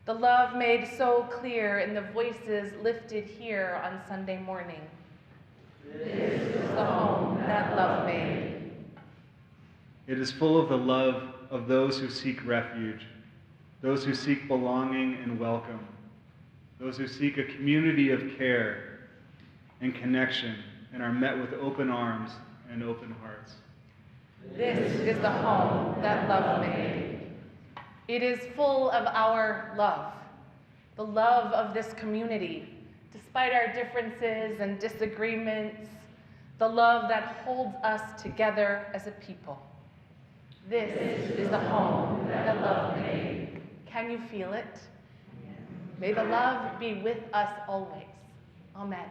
the love made so clear in the voices lifted here on Sunday morning. This is the home that love made. It is full of the love of those who seek refuge, those who seek belonging and welcome, those who seek a community of care and connection and are met with open arms and open hearts. This is the home that love made. It is full of our love, the love of this community, despite our differences and disagreements, the love that holds us together as a people. This is the home that love made. Can you feel it? May the love be with us always. Amen.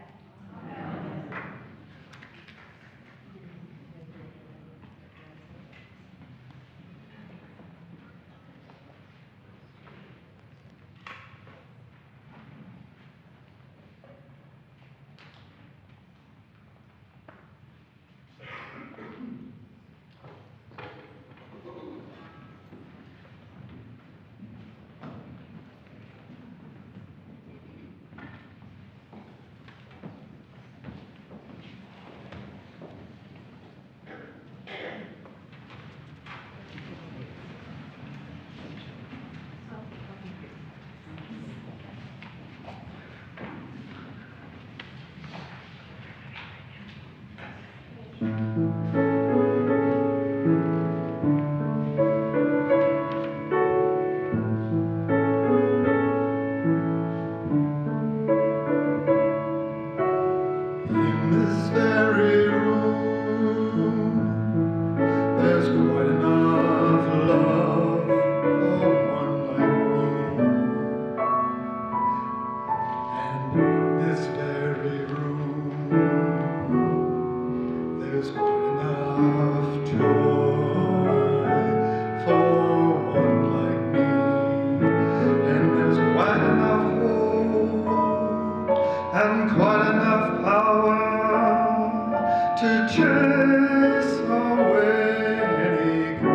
to chase away any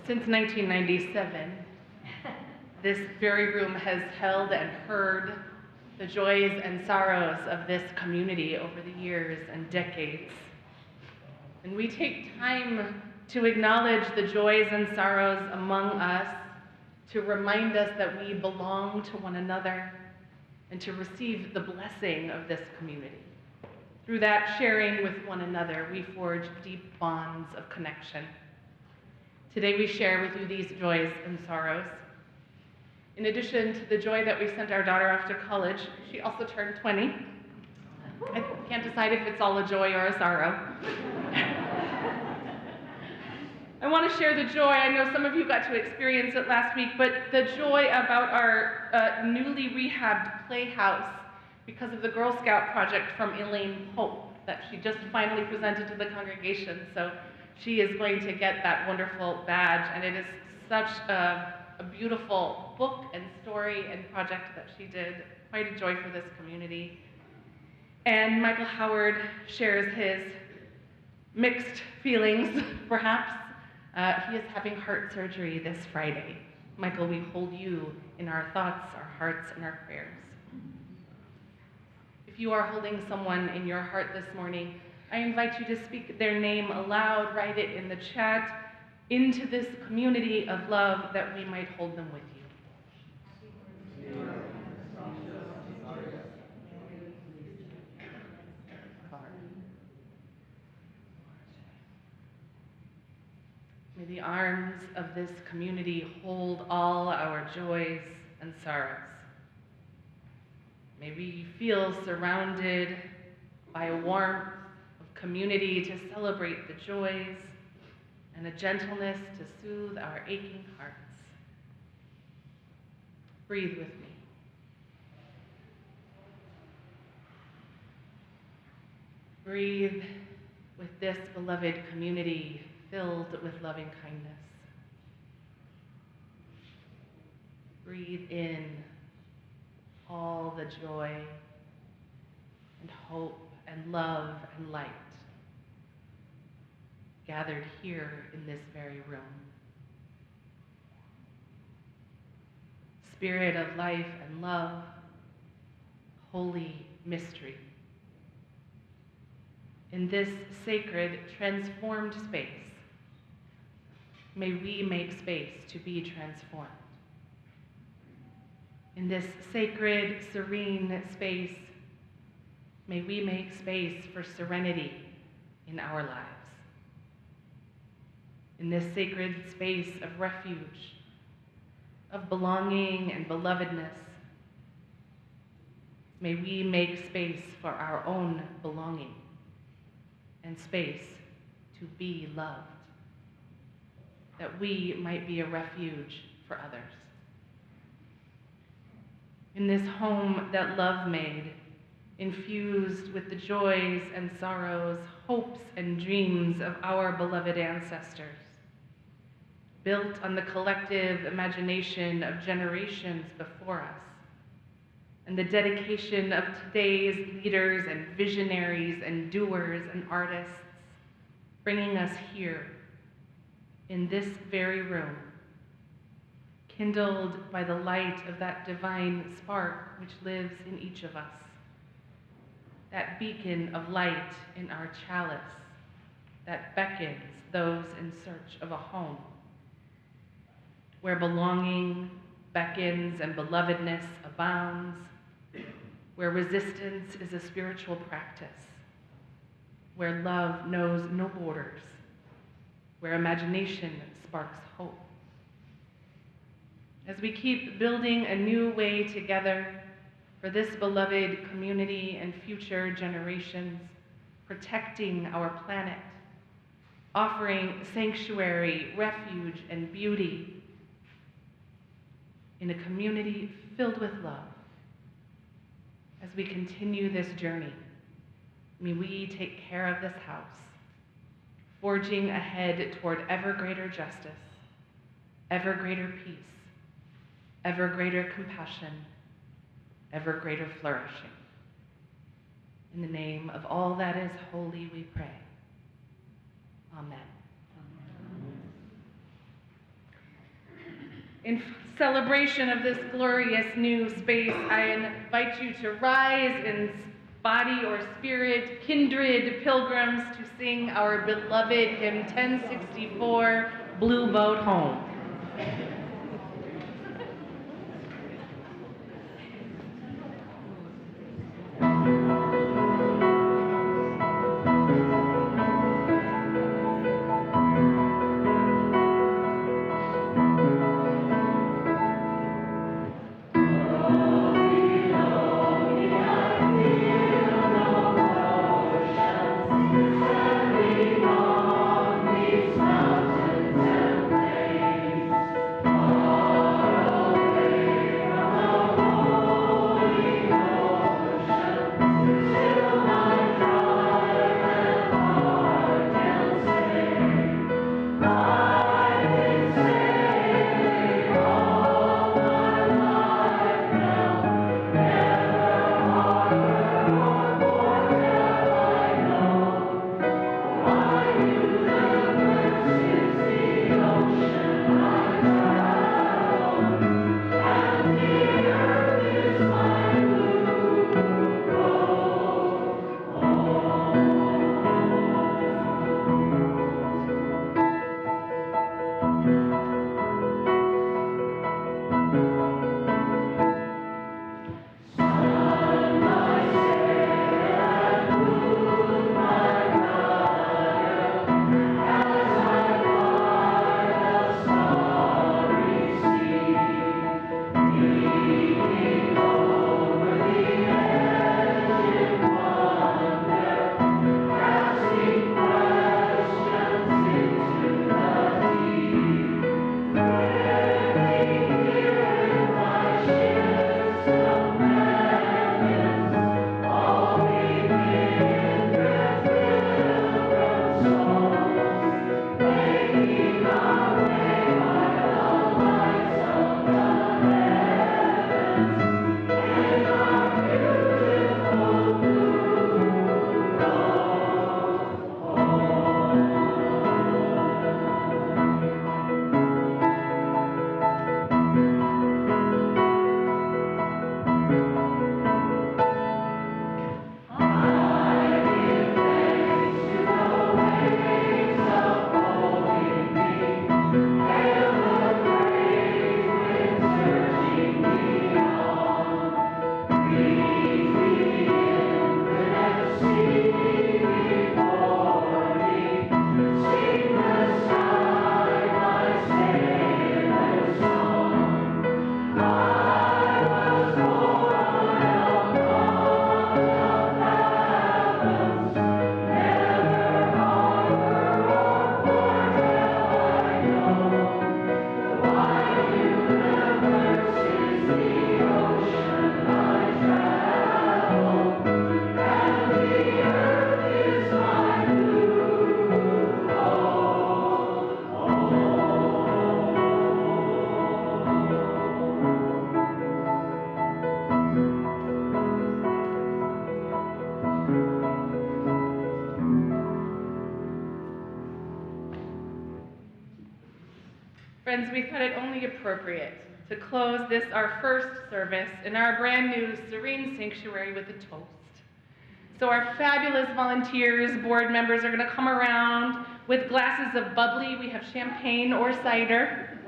Since 1997, this very room has held and heard the joys and sorrows of this community over the years and decades. And we take time to acknowledge the joys and sorrows among us, to remind us that we belong to one another, and to receive the blessing of this community. Through that sharing with one another, we forge deep bonds of connection. Today we share with you these joys and sorrows. In addition to the joy that we sent our daughter off to college, she also turned 20. I can't decide if it's all a joy or a sorrow. I want to share the joy. I know some of you got to experience it last week, but the joy about our newly rehabbed playhouse because of the Girl Scout project from Elaine Pope that she just finally presented to the congregation. So she is going to get that wonderful badge, and it is such a beautiful book and story and project that she did. Quite a joy for this community. And Michael Howard shares his mixed feelings, perhaps. He is having heart surgery this Friday. Michael, we hold you in our thoughts, our hearts, and our prayers. If you are holding someone in your heart this morning, I invite you to speak their name aloud, write it in the chat, into this community of love that we might hold them with you. May the arms of this community hold all our joys and sorrows. May we feel surrounded by a warmth of community to celebrate the joys and a gentleness to soothe our aching hearts. Breathe with me. Breathe with this beloved community filled with loving kindness. Breathe in all the joy and hope and love and light gathered here in this very room. Spirit of life and love, holy mystery. In this sacred, transformed space, may we make space to be transformed. In this sacred, serene space, may we make space for serenity in our lives. In this sacred space of refuge, of belonging and belovedness, may we make space for our own belonging and space to be loved, that we might be a refuge for others. In this home that love made, infused with the joys and sorrows, hopes and dreams of our beloved ancestors, built on the collective imagination of generations before us, and the dedication of today's leaders and visionaries and doers and artists, bringing us here in this very room, kindled by the light of that divine spark which lives in each of us, that beacon of light in our chalice that beckons those in search of a home, where belonging beckons and belovedness abounds, where resistance is a spiritual practice, where love knows no borders, where imagination sparks hope. As we keep building a new way together for this beloved community and future generations, protecting our planet, offering sanctuary, refuge, and beauty in a community filled with love. As we continue this journey, may we take care of this house, forging ahead toward ever greater justice, ever greater peace, ever greater compassion, ever greater flourishing. In the name of all that is holy, we pray. Amen. In celebration of this glorious new space, I invite you to rise in body or spirit, kindred pilgrims, to sing our beloved hymn 1064, Blue Boat Home. Friends, we thought it only appropriate to close this, our first service, in our brand new serene sanctuary with a toast. So our fabulous volunteers, board members are gonna come around with glasses of bubbly. We have champagne or cider.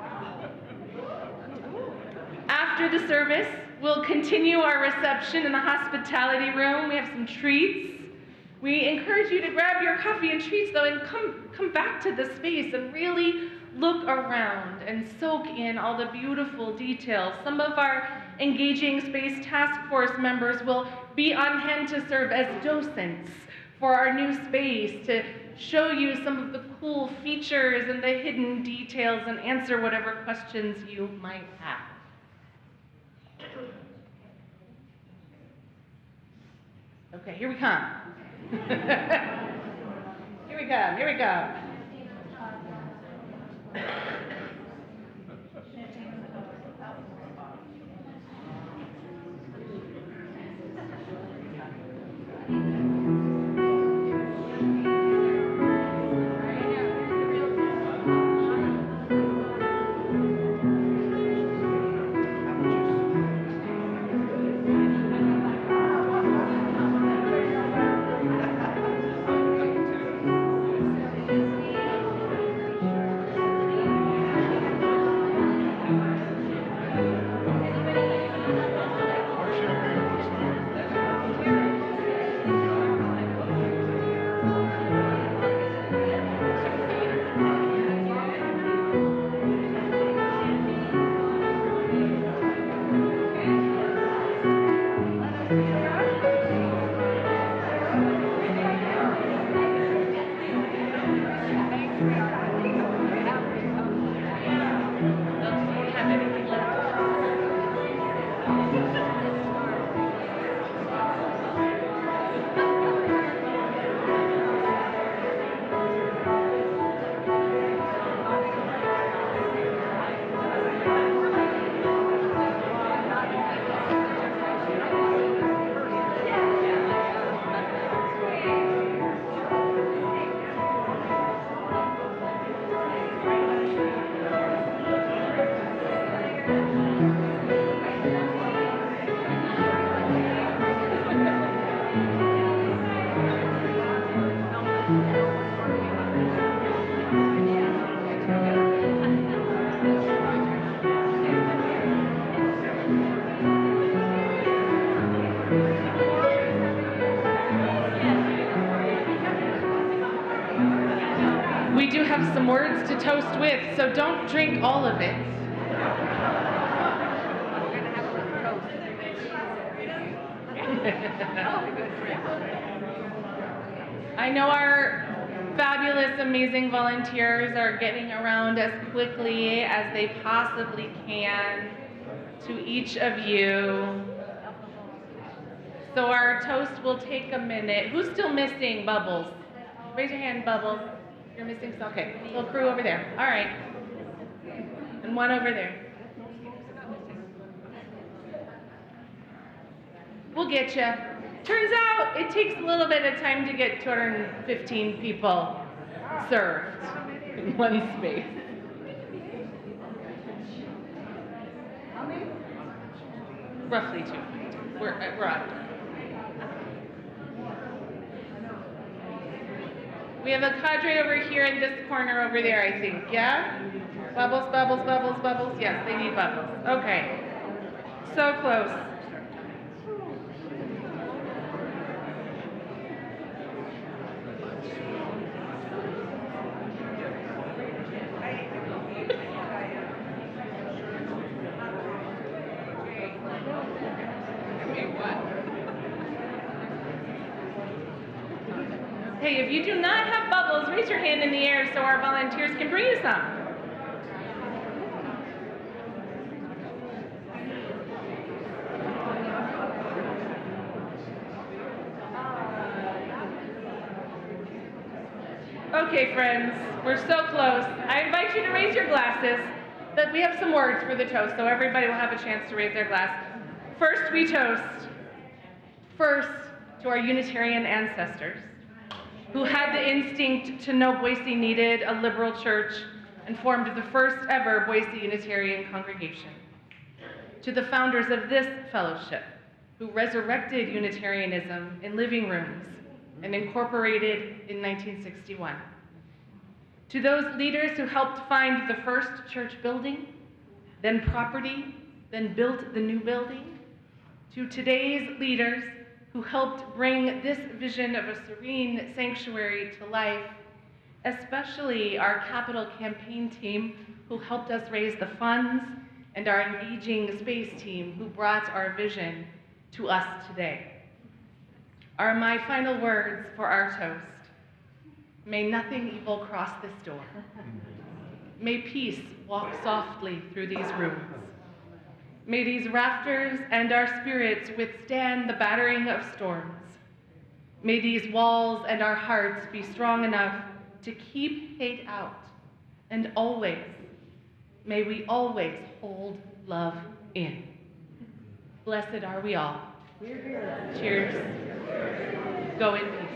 After the service, we'll continue our reception in the hospitality room. We have some treats. We encourage you to grab your coffee and treats though, and come back to the space and really look around and soak in all the beautiful details. Some of our engaging space task force members will be on hand to serve as docents for our new space, to show you some of the cool features and the hidden details and answer whatever questions you might have. Okay, here we come. Here we go, here we go. we do have some words to toast with, so don't drink all of it. I know our fabulous, amazing volunteers are getting around as quickly as they possibly can to each of you. So our toast will take a minute. Who's still missing Bubbles? Raise your hand, Bubbles. You're missing some. Okay, little crew over there. All right. And one over there. We'll get you. Turns out it takes a little bit of time to get 215 people served in one space. Roughly 2. We're out. We have a cadre over here in this corner over there, I think. Yeah? Bubbles, bubbles, bubbles, bubbles. Yes, they need bubbles. Okay. So close. Hey, if you do not have bubbles, raise your hand in the air so our volunteers can bring you some. Okay, friends, we're so close. I invite you to raise your glasses. But we have some words for the toast, so everybody will have a chance to raise their glass. First, we toast. First, to our Unitarian ancestors, who had the instinct to know Boise needed a liberal church and formed the first ever Boise Unitarian congregation. To the founders of this fellowship, who resurrected Unitarianism in living rooms and incorporated in 1961. To those leaders who helped find the first church building, then property, then built the new building. To today's leaders who helped bring this vision of a serene sanctuary to life, especially our capital campaign team who helped us raise the funds, and our engaging space team who brought our vision to us today. Are my final words for our toast. May nothing evil cross this door. May peace walk softly through these rooms. May these rafters and our spirits withstand the battering of storms. May these walls and our hearts be strong enough to keep hate out. And always, may we always hold love in. Blessed are we all. Cheers. Go in peace.